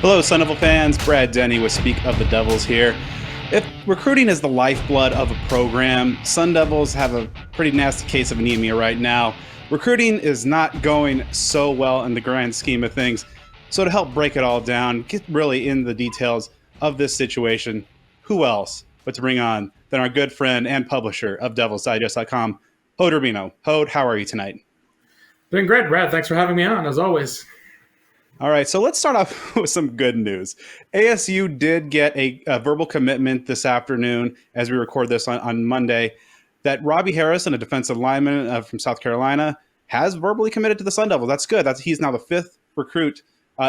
Hello, Sun Devil fans. Brad Denny with Speak of the Devils here. If recruiting is the lifeblood of a program, Sun Devils have a pretty nasty case of anemia right now. Recruiting is not going so well in the grand scheme of things. So to help break it all down, get really in the details of this situation, who else but to bring on than our good friend and publisher of DevilsDigest.com, Hod Rabino. Hod, how are you tonight? Doing great, Brad. Thanks for having me on, as always. All right, so let's start off with some good news. ASU did get a verbal commitment this afternoon, as we record this on Monday, that Robbie Harrison, a defensive lineman from South Carolina, has verbally committed to the Sun Devils. That's good. He's now the fifth recruit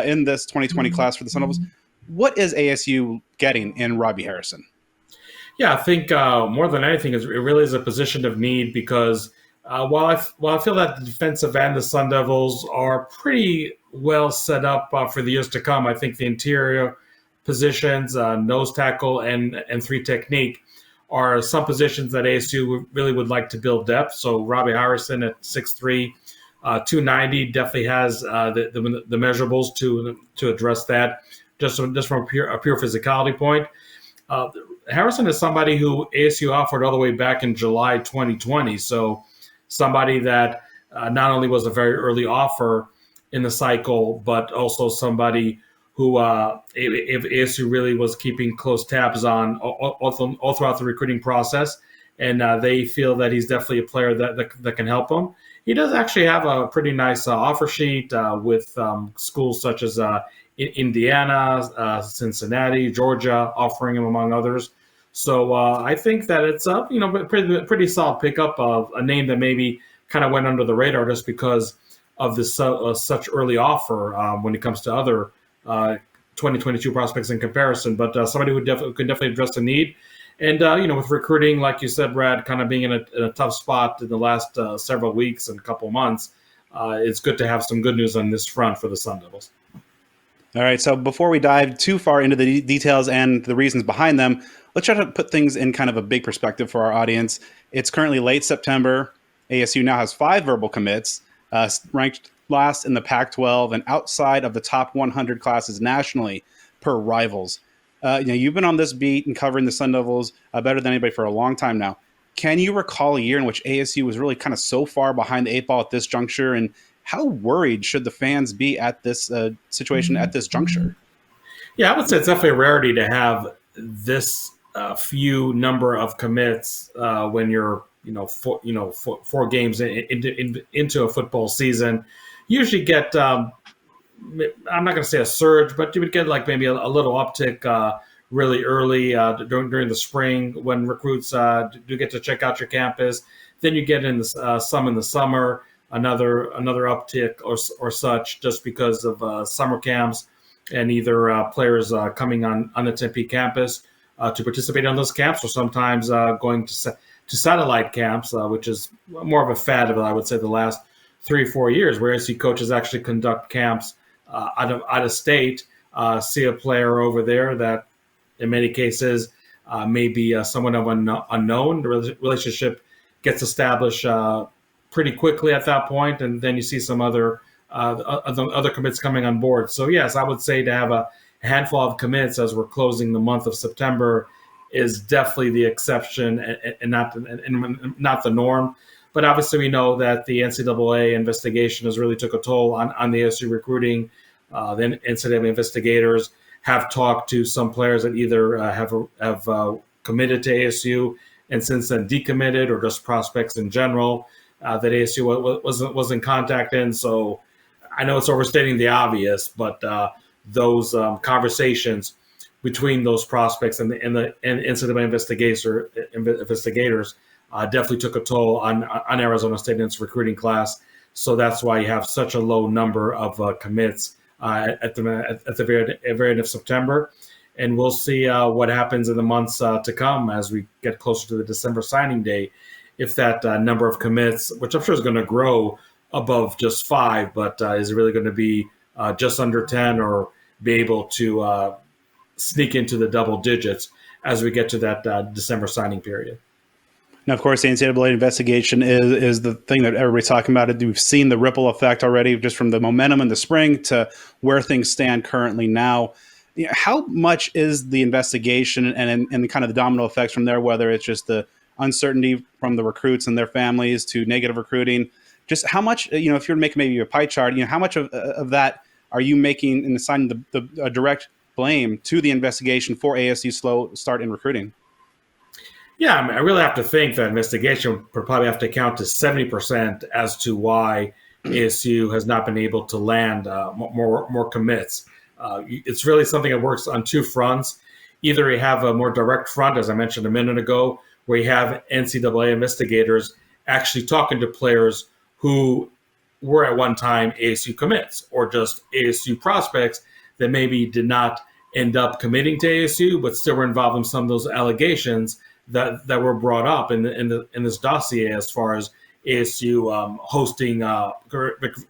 in this 2020 class for the Sun Devils. What is ASU getting in Robbie Harrison? Yeah, I think more than anything, it really is a position of need because while I feel that the defensive end, the Sun Devils are pretty well set up for the years to come. I think the interior positions, nose tackle and three technique, are some positions that ASU really would like to build depth. So Robbie Harrison at 6'3", 290 definitely has the measurables to address that. Just from a pure physicality point. Harrison is somebody who ASU offered all the way back in July 2020. So somebody that not only was a very early offer in the cycle, but also somebody who, if ASU really was keeping close tabs on all throughout the recruiting process, and they feel that he's definitely a player that can help them. He does actually have a pretty nice offer sheet with schools such as Indiana, Cincinnati, Georgia, offering him among others. So I think that it's a pretty solid pickup of a name that maybe kind of went under the radar just because of this such early offer when it comes to other 2022 prospects in comparison. But somebody who could definitely address the need. And with recruiting, like you said, Brad, kind of being in a tough spot in the last several weeks and couple months, it's good to have some good news on this front for the Sun Devils. All right, so before we dive too far into the details and the reasons behind them, let's try to put things in kind of a big perspective for our audience. It's currently late September. ASU now has 5 verbal commits, ranked last in the Pac-12 and outside of the top 100 classes nationally per Rivals. You've been on this beat and covering the Sun Devils better than anybody for a long time now. Can you recall a year in which ASU was really kind of so far behind the 8 ball at this juncture, and how worried should the fans be at this situation at this juncture? Yeah, I would say it's definitely a rarity to have this few number of commits when you're four games into a football season. You usually get I'm not going to say a surge, but you would get like maybe a little uptick really early during the spring when recruits do get to check out your campus. Then you get in some in the summer. Another uptick or such just because of summer camps and either players coming on the Tempe campus to participate on those camps or sometimes going to satellite camps, which is more of a fad of, I would say, the last 3 or 4 years, where SC coaches actually conduct camps out of state, see a player over there that in many cases may be somewhat of an unknown. The relationship gets established pretty quickly at that point, and then you see some other commits coming on board. So yes, I would say to have a handful of commits as we're closing the month of September is definitely the exception and not the norm. But obviously, we know that the NCAA investigation has really took a toll on the ASU recruiting. The NCAA investigators have talked to some players that either have committed to ASU and since then decommitted, or just prospects in general that ASU was in contact in. So I know it's overstating the obvious, but those conversations between those prospects and NCAA investigators definitely took a toll on Arizona State and its recruiting class. So that's why you have such a low number of commits at the very end of September. And we'll see what happens in the months to come as we get closer to the December signing day. If that number of commits, which I'm sure is going to grow above just 5, but is really going to be just under 10 or be able to sneak into the double digits as we get to that December signing period. Now, of course, the NCAA investigation is the thing that everybody's talking about. We've seen the ripple effect already, just from the momentum in the spring to where things stand currently now. How much is the investigation and kind of the domino effects from there, whether it's just the uncertainty from the recruits and their families to negative recruiting? Just how much, if you're making maybe a pie chart, how much of that are you making and assigning the direct blame to the investigation for ASU's slow start in recruiting? Yeah, I mean, I really have to think that investigation would probably have to count to 70% as to why ASU has not been able to land more commits. It's really something that works on two fronts. Either you have a more direct front, as I mentioned a minute ago, where you have NCAA investigators actually talking to players who were at one time ASU commits, or just ASU prospects that maybe did not end up committing to ASU, but still were involved in some of those allegations that were brought up in this dossier as far as ASU hosting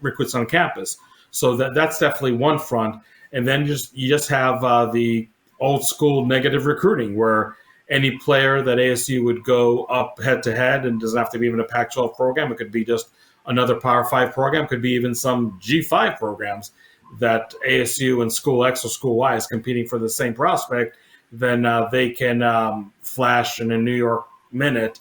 recruits on campus. So that's definitely one front. And then you just have the old school negative recruiting, where any player that ASU would go up head to head, and doesn't have to be even a Pac-12 program. It could be just another Power 5 program. It could be even some G5 programs that ASU and School X or School Y is competing for the same prospect. Then they can flash in a New York minute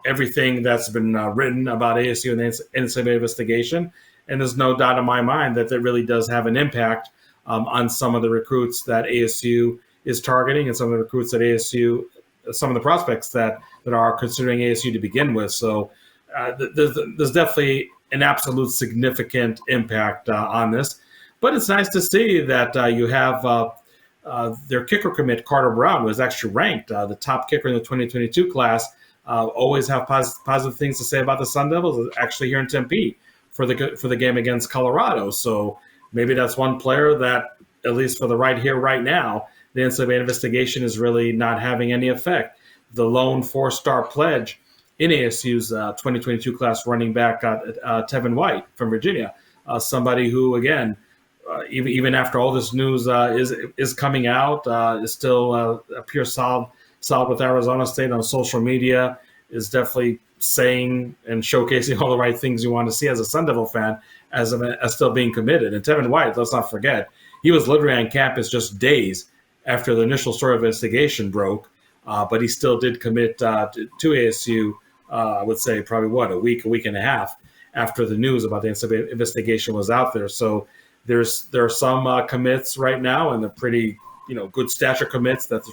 everything that's been written about ASU and the NCAA investigation. And there's no doubt in my mind that it really does have an impact on some of the recruits that ASU is targeting, and some of the recruits that ASU, some of the prospects that are considering ASU to begin with. So there's definitely an absolute significant impact on this. But it's nice to see that you have their kicker commit, Carter Brown, was actually ranked the top kicker in the 2022 class. Always have positive things to say about the Sun Devils, actually here in Tempe for the game against Colorado. So maybe that's one player that, at least for the right here, right now, the NCAA investigation is really not having any effect. The lone 4-star pledge in ASU's 2022 class, running back Tevin White from Virginia, somebody who, again, even after all this news is coming out, is still appears solid with Arizona State on social media, is definitely saying and showcasing all the right things you want to see as a Sun Devil fan, as still being committed. And Tevin White, let's not forget, he was literally on campus just days after the initial story of investigation broke, but he still did commit to ASU, I would say probably, a week and a half after the news about the NCAA investigation was out there. So there are some commits right now, and they're pretty good stature commits, that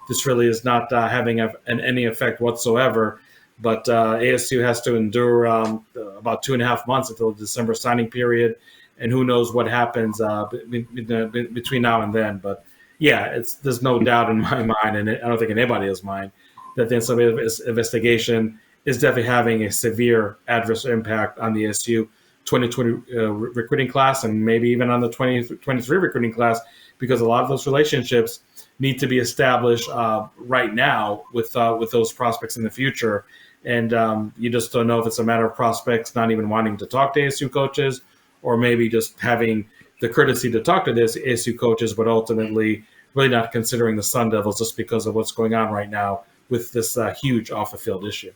this really is not having any effect whatsoever. But ASU has to endure about 2.5 months until the December signing period, and who knows what happens between now and then. But yeah, there's no doubt in my mind, and I don't think in anybody's mind, that the NCAA investigation is definitely having a severe adverse impact on the ASU 2020 recruiting class, and maybe even on the 2023 recruiting class, because a lot of those relationships need to be established right now with those prospects in the future. And you just don't know if it's a matter of prospects not even wanting to talk to ASU coaches, or maybe just having the courtesy to talk to this ASU coaches, but ultimately really not considering the Sun Devils just because of what's going on right now with this huge off-the-field issue.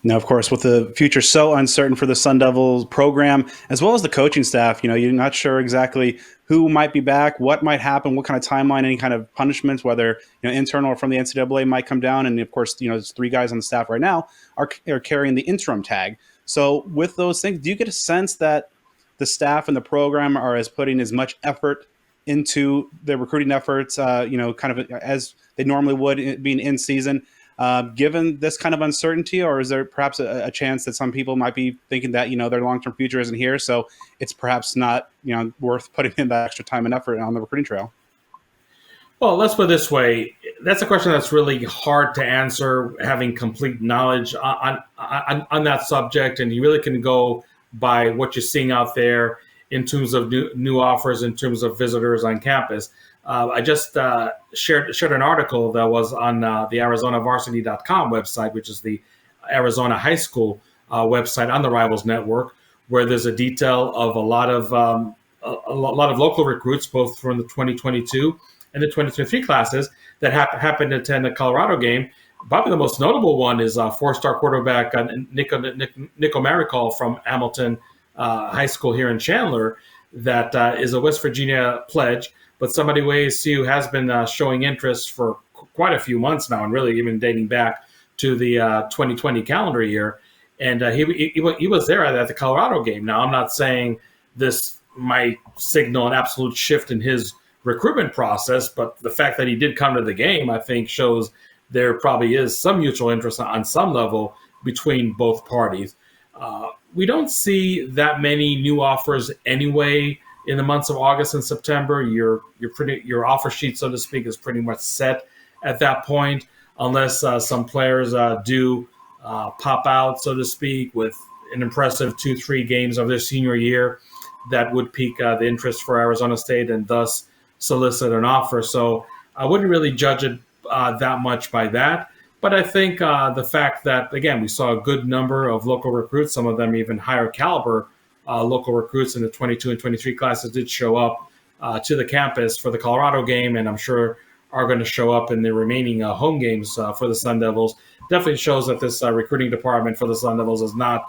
Now, of course, with the future so uncertain for the Sun Devils program, as well as the coaching staff, you're not sure exactly who might be back, what might happen, what kind of timeline, any kind of punishments, whether internal or from the NCAA, might come down. And of course, there's 3 guys on the staff right now are carrying the interim tag. So with those things, do you get a sense that the staff and the program are putting as much effort into their recruiting efforts, kind of as they normally would being in season, given this kind of uncertainty? Or is there perhaps a chance that some people might be thinking that, their long-term future isn't here, so it's perhaps not, worth putting in that extra time and effort on the recruiting trail? Well, let's put it this way. That's a question that's really hard to answer, having complete knowledge on that subject. And you really can go by what you're seeing out there in terms of new offers, in terms of visitors on campus. I just shared an article that was on the ArizonaVarsity.com website, which is the Arizona high school website on the Rivals Network, where there's a detail of a lot of local recruits, both from the 2022 and the 2023 classes, that happened to attend the Colorado game, Probably the most notable one is four-star quarterback Nico Maricol from Hamilton High School here in Chandler, that is a West Virginia pledge, but somebody who ASU has been showing interest for quite a few months now, and really even dating back to the 2020 calendar year. And he was there at the Colorado game. Now, I'm not saying this might signal an absolute shift in his recruitment process, but the fact that he did come to the game, I think, shows there probably is some mutual interest on some level between both parties. We don't see that many new offers anyway in the months of August and September. Your offer sheet, so to speak, is pretty much set at that point, unless some players do pop out, so to speak, with an impressive 2-3 games of their senior year that would pique the interest for Arizona State and thus solicit an offer. So I wouldn't really judge it that much by that. But I think the fact that, again, we saw a good number of local recruits, some of them even higher caliber local recruits in the 22 and 23 classes did show up to the campus for the Colorado game, and I'm sure are going to show up in the remaining home games for the Sun Devils. Definitely shows that this recruiting department for the Sun Devils is not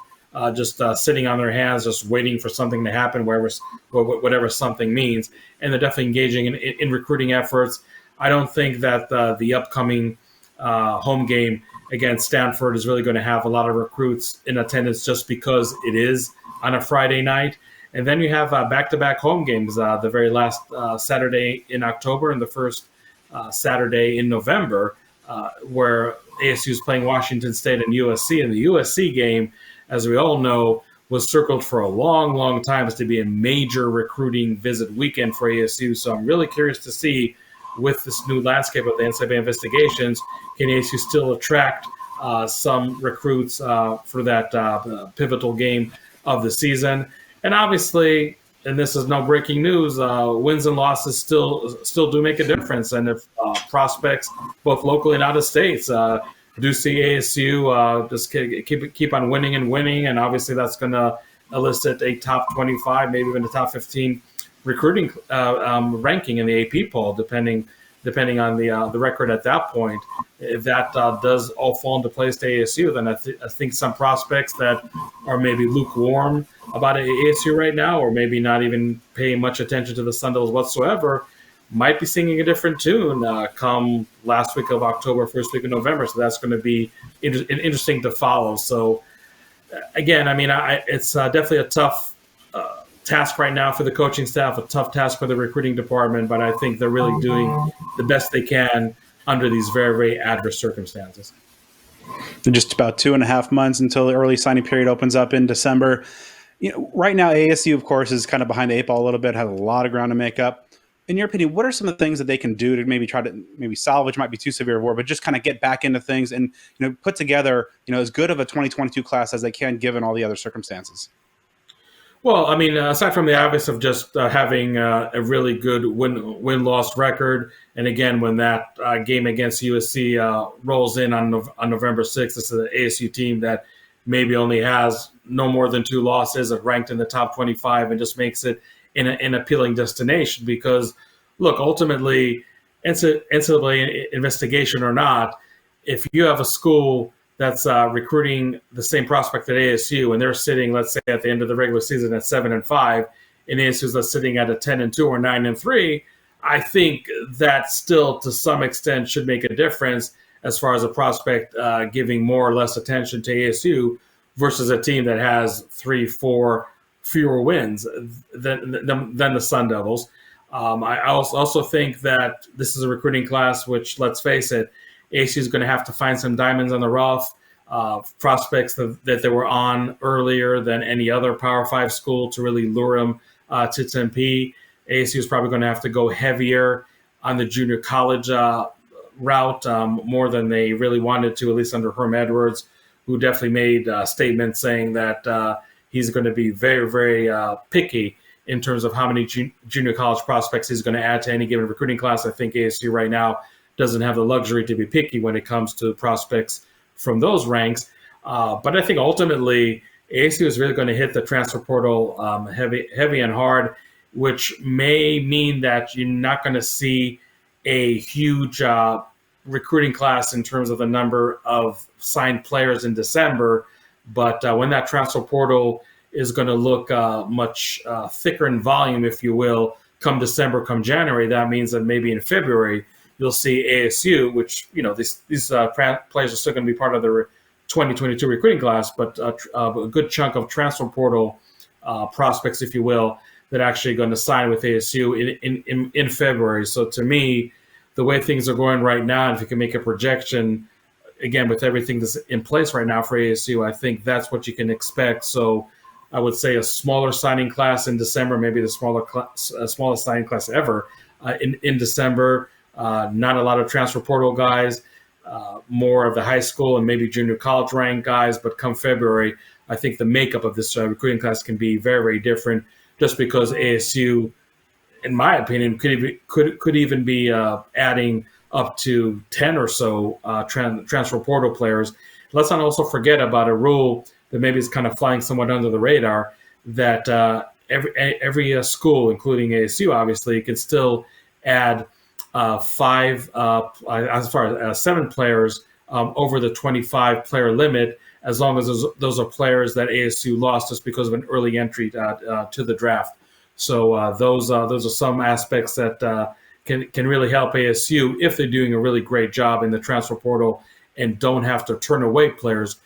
just sitting on their hands, just waiting for something to happen, whatever something means. And they're definitely engaging in recruiting efforts. I don't think that the upcoming home game against Stanford is really going to have a lot of recruits in attendance just because it is on a Friday night. And then you have back-to-back home games, the very last Saturday in October and the first Saturday in November, where ASU is playing Washington State and USC. And the USC game, as we all know, was circled for a long, long time as to be a major recruiting visit weekend for ASU. So I'm really curious to see, with this new landscape of the NCAA investigations, can ASU still attract some recruits for that pivotal game of the season? And obviously, and this is no breaking news, wins and losses still do make a difference. And if prospects, both locally and out of states, do see ASU just keep on winning and winning, and obviously that's going to elicit a top 25, maybe even a top 15 recruiting ranking in the AP poll, depending on the record at that point. If that does all fall into place to ASU, then I think some prospects that are maybe lukewarm about ASU right now, or maybe not even paying much attention to the Sun Devils whatsoever, might be singing a different tune come last week of October, first week of November. So that's going to be interesting to follow. So again, I mean, it's definitely a tough task right now for the coaching staff, a tough task for the recruiting department, but I think they're really doing the best they can under these very, very adverse circumstances. Just about 2.5 months until the early signing period opens up in December. Right now, ASU, of course, is kind of behind the 8 ball a little bit, has a lot of ground to make up. In your opinion, what are some of the things that they can do to maybe try to salvage, might be too severe a word, but just kind of get back into things and put together as good of a 2022 class as they can, given all the other circumstances? Well, I mean, aside from the obvious of just having a really good win-loss record, and again, when that game against USC rolls in on November 6th, this is an ASU team that maybe only has no more than 2 losses, ranked in the top 25, and just makes it an appealing destination. Because, look, ultimately, NCAA investigation or not, if you have a school that's recruiting the same prospect at ASU, and they're sitting, let's say, at the end of the regular season at 7-5, and ASU's sitting at a 10-2 or 9-3, I think that still, to some extent, should make a difference as far as a prospect giving more or less attention to ASU versus a team that has 3-4 fewer wins than the Sun Devils. I also think that this is a recruiting class which, let's face it, ASU is going to have to find some diamonds on the rough, prospects that they were on earlier than any other Power 5 school to really lure them to Tempe. ASU is probably going to have to go heavier on the junior college route, more than they really wanted to, at least under Herm Edwards, who definitely made statements saying that he's going to be very, very picky in terms of how many junior college prospects he's going to add to any given recruiting class. I think ASU right now doesn't have the luxury to be picky when it comes to prospects from those ranks. But I think ultimately ASU is really going to hit the transfer portal heavy and hard, which may mean that you're not going to see a huge recruiting class in terms of the number of signed players in December, but when that transfer portal is going to look much thicker in volume, if you will, come December, come January, that means that maybe in February you'll see ASU, which these players are still going to be part of the 2022 recruiting class, but a good chunk of transfer portal prospects, if you will, that are actually going to sign with ASU in February. So to me, the way things are going right now, if you can make a projection, again, with everything that's in place right now for ASU, I think that's what you can expect. So I would say a smaller signing class in December, maybe the smallest signing class ever in December. Not a lot of transfer portal guys, more of the high school and maybe junior college ranked guys. But come February, I think the makeup of this recruiting class can be very, very different, just because ASU, in my opinion, could even be adding up to 10 or so transfer portal players. Let's not also forget about a rule that maybe is kind of flying somewhat under the radar, that every school, including ASU, obviously, can still add seven players over the 25-player limit, as long as those are players that ASU lost just because of an early entry to the draft. So those are some aspects that can really help ASU if they're doing a really great job in the transfer portal and don't have to turn away players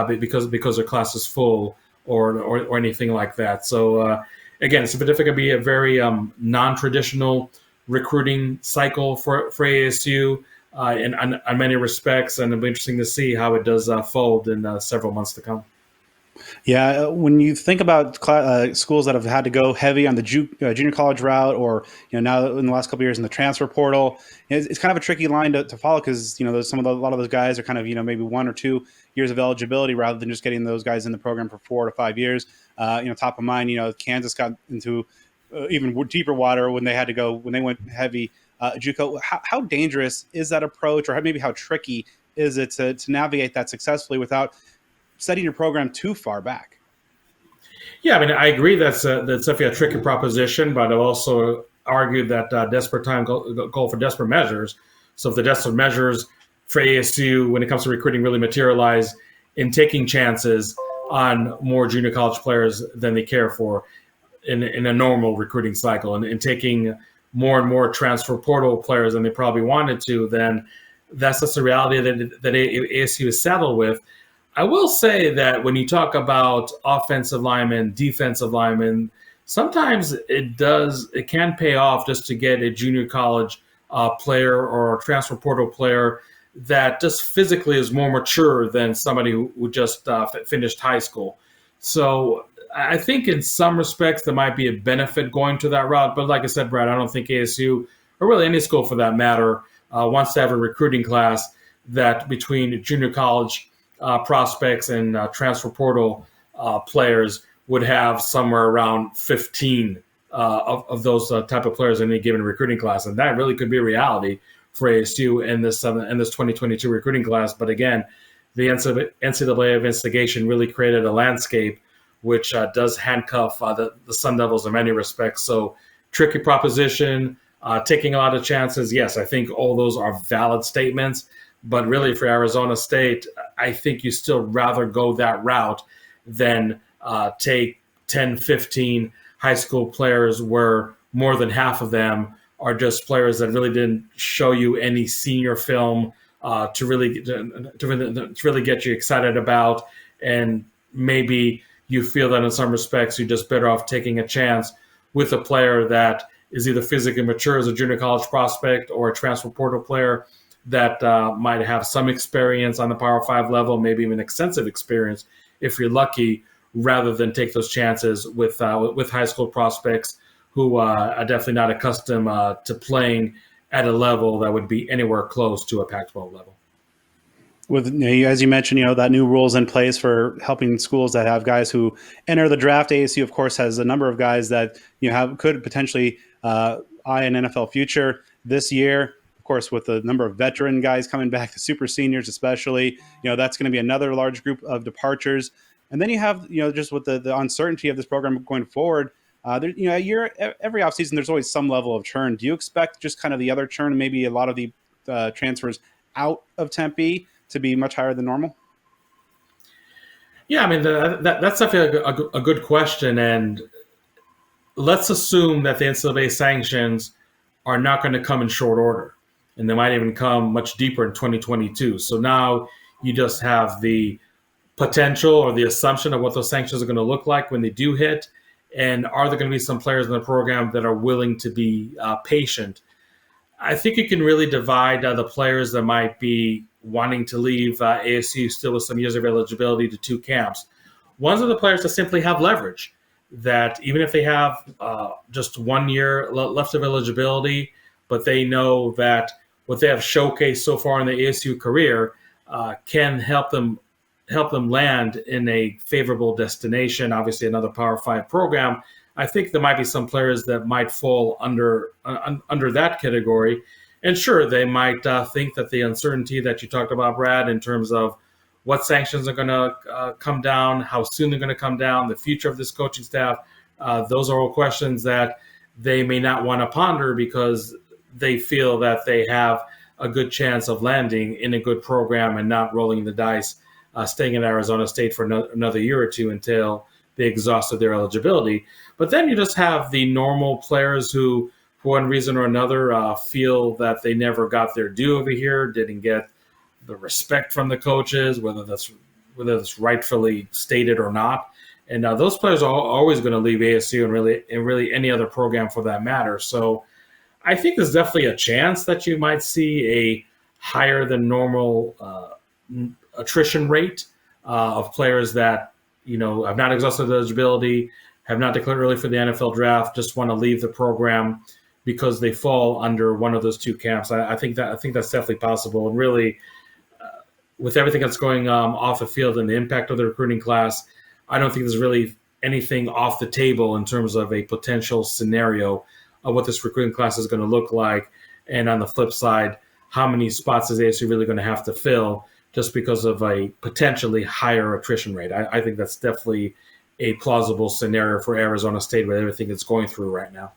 because their class is full or anything like that. So again, it's going to be a very non-traditional recruiting cycle for ASU in many respects, and it'll be interesting to see how it does fold in several months to come. Yeah, when you think about schools that have had to go heavy on the junior college route, or now in the last couple of years in the transfer portal, it's kind of a tricky line to follow, because a lot of those guys are kind of maybe 1 or 2 years of eligibility rather than just getting those guys in the program for 4 to 5 years. Top of mind, Kansas got into even deeper water when they went heavy JUCO. How dangerous is that approach, or maybe how tricky is it to navigate that successfully without setting your program too far back? Yeah, I mean, I agree that's definitely a tricky proposition, but I'll also argue that desperate time call for desperate measures. So if the desperate measures for ASU when it comes to recruiting really materialize in taking chances on more junior college players than they care for in a normal recruiting cycle, and taking more and more transfer portal players than they probably wanted to, then that's just the reality that ASU is saddled with. I will say that when you talk about offensive linemen, defensive linemen, sometimes it can pay off just to get a junior college player or a transfer portal player that just physically is more mature than somebody who just finished high school. So I think in some respects there might be a benefit going to that route. But like I said, Brad, I don't think ASU, or really any school for that matter, wants to have a recruiting class that between junior college prospects and transfer portal players would have somewhere around 15 of those type of players in any given recruiting class. And that really could be a reality for ASU in this 2022 recruiting class. But again, the NCAA investigation really created a landscape which does handcuff the Sun Devils in many respects. So tricky proposition, taking a lot of chances. Yes, I think all those are valid statements. But really, for Arizona State, I think you still rather go that route than take 10, 15 high school players where more than half of them are just players that really didn't show you any senior film to really get you excited about. And maybe you feel that in some respects you're just better off taking a chance with a player that is either physically mature as a junior college prospect or a transfer portal player that might have some experience on the Power 5 level, maybe even extensive experience if you're lucky, rather than take those chances with high school prospects who are definitely not accustomed to playing at a level that would be anywhere close to a Pac-12 level. With, as you mentioned, that new rules in place for helping schools that have guys who enter the draft. ASU, of course, has a number of guys that could potentially eye an NFL future this year. Of course, with the number of veteran guys coming back, the super seniors especially, that's going to be another large group of departures. And then you have, just with the uncertainty of this program going forward, every offseason, there's always some level of churn. Do you expect just kind of the other churn, maybe a lot of the transfers out of Tempe to be much higher than normal? Yeah, I mean, that's definitely a good question. And let's assume that the NCAA sanctions are not going to come in short order, and they might even come much deeper in 2022. So now you just have the potential or the assumption of what those sanctions are going to look like when they do hit, and are there going to be some players in the program that are willing to be patient? I think you can really divide the players that might be wanting to leave ASU still with some years of eligibility to two camps. Ones are the players that simply have leverage, that even if they have just 1 year left of eligibility, but they know that what they have showcased so far in the ASU career can help them land in a favorable destination, obviously another Power 5 program. I think there might be some players that might fall under that category. And sure, they might think that the uncertainty that you talked about, Brad, in terms of what sanctions are going to come down, how soon they're going to come down, the future of this coaching staff, those are all questions that they may not want to ponder because they feel that they have a good chance of landing in a good program and not rolling the dice, staying in Arizona State for another year or two until they exhausted their eligibility. But then you just have the normal players who, for one reason or another, feel that they never got their due over here, didn't get the respect from the coaches, whether that's rightfully stated or not. And those players are always going to leave ASU and really any other program for that matter. So I think there's definitely a chance that you might see a higher than normal attrition rate of players that have not exhausted eligibility, have not declared early for the NFL draft, just want to leave the program because they fall under one of those two camps. I think that's definitely possible. And really, with everything that's going off the field and the impact of the recruiting class, I don't think there's really anything off the table in terms of a potential scenario of what this recruiting class is going to look like. And on the flip side, how many spots is ASU really going to have to fill just because of a potentially higher attrition rate? I think that's definitely a plausible scenario for Arizona State with everything it's going through right now.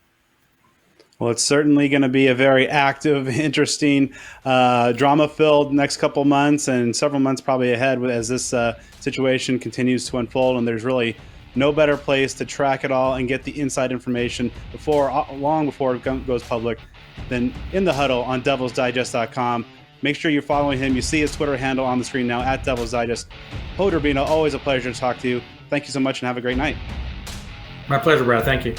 Well, it's certainly going to be a very active, interesting, drama-filled next couple months and several months probably ahead as this situation continues to unfold. And there's really no better place to track it all and get the inside information long before it goes public than in the huddle on devilsdigest.com. Make sure you're following him. You see his Twitter handle on the screen now, at Devil's Digest. Hod Rabino, always a pleasure to talk to you. Thank you so much and have a great night. My pleasure, Brad. Thank you.